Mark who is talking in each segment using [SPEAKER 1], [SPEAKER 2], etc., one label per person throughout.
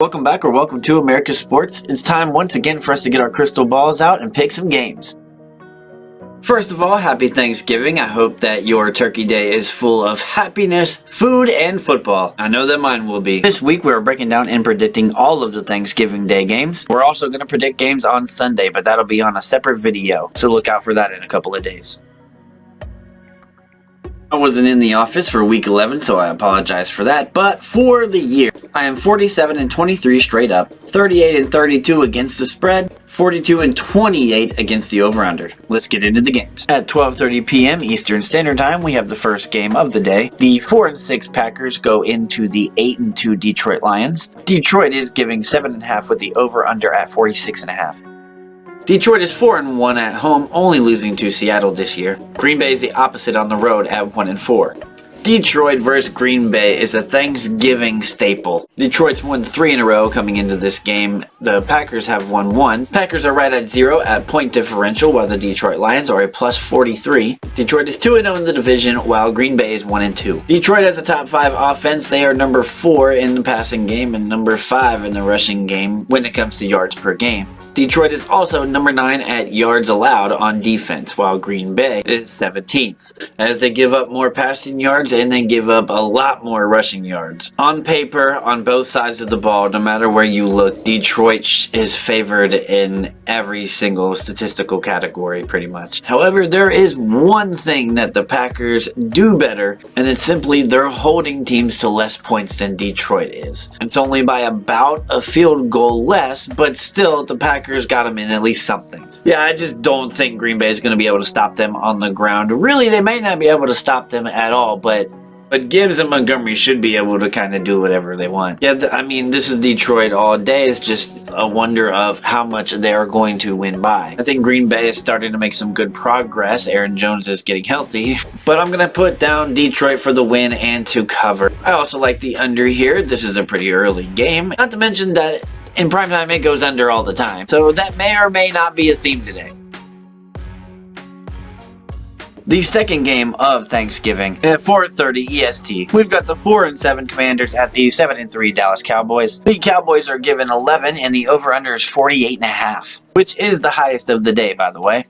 [SPEAKER 1] welcome back or welcome to America's Sports. It's time once again for us to get our crystal balls out and pick some games. First of all, happy Thanksgiving. I hope that your turkey day is full of happiness, food, and football. I know that mine will be. This week we are breaking down and predicting all of the Thanksgiving Day games. We're also going to predict games on Sunday, but that'll be on a separate video, so look out for that in a couple of days. I wasn't in the office for week 11, so I apologize for that, but for the year, I am 47-23 straight up, 38-32 against the spread, 42-28 against the over-under. Let's get into the games. At 12:30 p.m. Eastern Standard Time, we have the first game of the day. The 4-6 Packers go into the 8-2 Detroit Lions. Detroit is giving 7.5 with the over-under at 46.5. Detroit is 4-1 at home, only losing to Seattle this year. Green Bay is the opposite on the road at 1-4. Detroit versus Green Bay is a Thanksgiving staple. Detroit's won 3 in a row coming into this game. The Packers have won 1. Packers are right at 0 at point differential, while the Detroit Lions are a plus 43. Detroit is 2-0 in the division, while Green Bay is 1-2. Detroit has a top 5 offense. They are number 4 in the passing game and number 5 in the rushing game when it comes to yards per game. Detroit is also number 9 at yards allowed on defense, while Green Bay is 17th, as they give up more passing yards and they give up a lot more rushing yards. On paper, on both sides of the ball, no matter where you look, Detroit is favored in every single statistical category, pretty much. However, there is one thing that the Packers do better, and it's simply they're holding teams to less points than Detroit is. It's only by about a field goal less, but still, the Packers got them in at least something. Yeah, I just don't think Green Bay is going to be able to stop them on the ground. Really, they may not be able to stop them at all, but Gibbs and Montgomery should be able to kind of do whatever they want. Yeah, I mean, this is Detroit all day. It's just a wonder of how much they are going to win by. I think Green Bay is starting to make some good progress. Aaron Jones is getting healthy, but I'm going to put down Detroit for the win and to cover. I also like the under here. This is a pretty early game. Not to mention that in primetime, it goes under all the time. So that may or may not be a theme today. The second game of Thanksgiving at 4:30 EST. We've got the 4-7 Commanders at the 7-3 Dallas Cowboys. The Cowboys are given 11 and the over-under is 48.5, which is the highest of the day, by the way.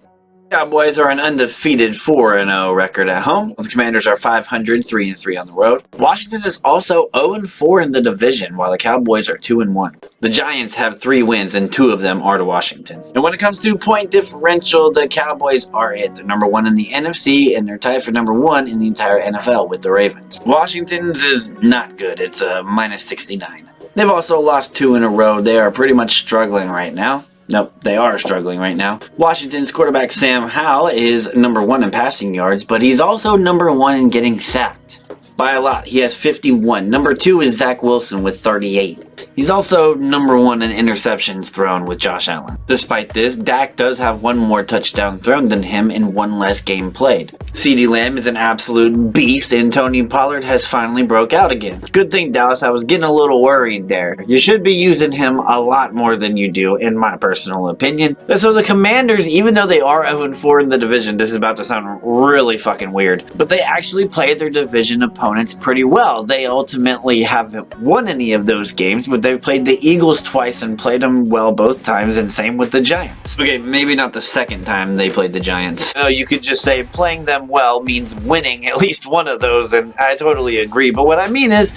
[SPEAKER 1] Cowboys are an undefeated 4-0 record at home. The Commanders are 500, 3-3 on the road. Washington is also 0-4 in the division, while the Cowboys are 2-1. The Giants have 3 wins, and 2 of them are to Washington. And when it comes to point differential, the Cowboys are it. They're number 1 in the NFC, and they're tied for number 1 in the entire NFL with the Ravens. Washington's is not good. It's a minus 69. They've also lost 2 in a row. They are pretty much struggling right now. Nope, they are struggling right now. Washington's quarterback Sam Howell is number 1 in passing yards, but he's also number 1 in getting sacked. By a lot, he has 51. Number 2 is Zach Wilson with 38. He's also number 1 in interceptions thrown with Josh Allen. Despite this, Dak does have 1 more touchdown thrown than him in 1 less game played. CeeDee Lamb is an absolute beast, and Tony Pollard has finally broke out again. Good thing, Dallas, I was getting a little worried there. You should be using him a lot more than you do, in my personal opinion. So the Commanders, even though they are 0-4 in the division, this is about to sound really fucking weird, but they actually play their division opponents pretty well. They ultimately haven't won any of those games, but they've played the Eagles twice and played them well both times, and same with the Giants. Okay, maybe not the second time they played the Giants. No, you could just say playing them well means winning at least one of those, and I totally agree. But what I mean is,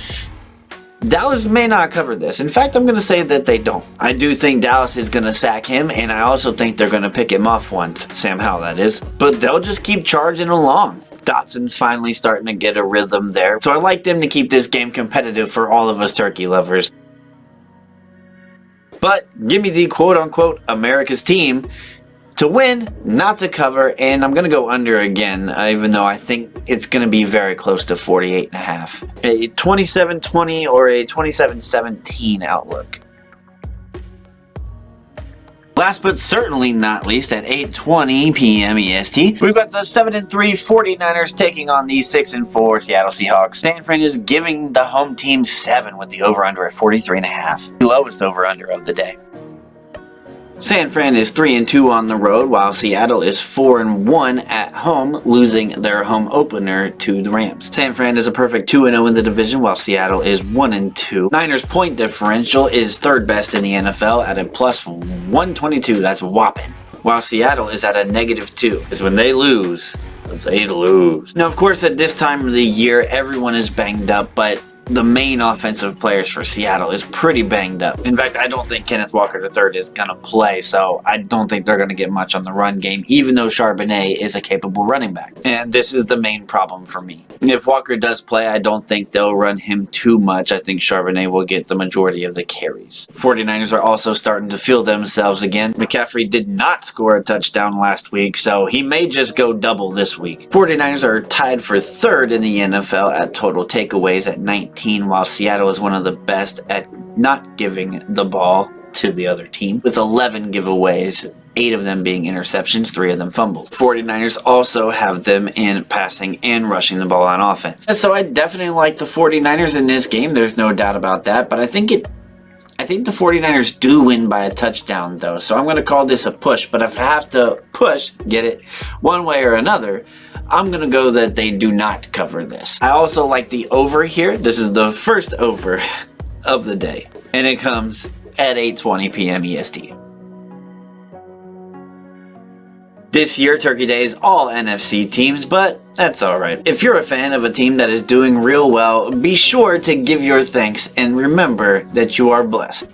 [SPEAKER 1] Dallas may not cover this. In fact, I'm going to say that they don't. I do think Dallas is going to sack him, and I also think they're going to pick him off once. Sam Howell, that is. But they'll just keep charging along. Dotson's finally starting to get a rhythm there. So I like them to keep this game competitive for all of us turkey lovers. But give me the quote-unquote America's team to win, not to cover, and I'm going to go under again, even though I think it's going to be very close to 48.5. A 27-20 or a 27-17 outlook. Last but certainly not least, at 8:20 p.m. EST, we've got the 7-3 49ers taking on the 6-4 Seattle Seahawks. Stanford is giving the home team 7 with the over-under at 43.5, the lowest over-under of the day. San Fran is 3-2 on the road, while Seattle is 4-1 at home, losing their home opener to the Rams. San Fran is a perfect 2-0 in the division, while Seattle is 1-2. Niners' point differential is third best in the NFL at a plus 122. That's whopping. While Seattle is at a -2. Because when they lose, they lose. Now, of course, at this time of the year, everyone is banged up, but the main offensive players for Seattle is pretty banged up. In fact, I don't think Kenneth Walker III is going to play, so I don't think they're going to get much on the run game, even though Charbonnet is a capable running back. And this is the main problem for me. If Walker does play, I don't think they'll run him too much. I think Charbonnet will get the majority of the carries. 49ers are also starting to feel themselves again. McCaffrey did not score a touchdown last week, so he may just go double this week. 49ers are tied for third in the NFL at total takeaways at 19. While Seattle is one of the best at not giving the ball to the other team, with 11 giveaways, 8 of them being interceptions, 3 of them fumbles. 49ers also have them in passing and rushing the ball on offense. So I definitely like the 49ers in this game, there's no doubt about that, but I think the 49ers do win by a touchdown though, so I'm going to call this a push, but if I have to push, get it, one way or another, I'm going to go that they do not cover this. I also like the over here. This is the first over of the day, and it comes at 8:20 p.m. EST. This year, Turkey Day is all NFC teams, but that's alright. If you're a fan of a team that is doing real well, be sure to give your thanks and remember that you are blessed.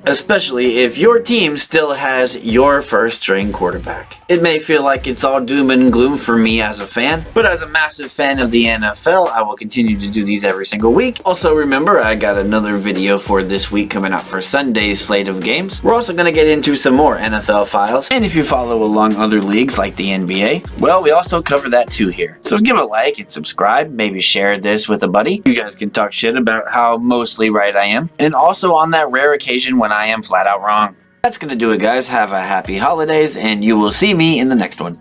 [SPEAKER 1] Especially if your team still has your first string quarterback. It may feel like it's all doom and gloom for me as a fan, but as a massive fan of the NFL, I will continue to do these every single week. Also remember, I got another video for this week coming out for Sunday's slate of games. We're also going to get into some more NFL files, and if you follow along other leagues like the NBA, well, we also cover that too here. So give a like and subscribe, maybe share this with a buddy. You guys can talk shit about how mostly right I am, and also on that rare occasion when I am flat out wrong. That's gonna do it, guys. Have a happy holidays, and you will see me in the next one.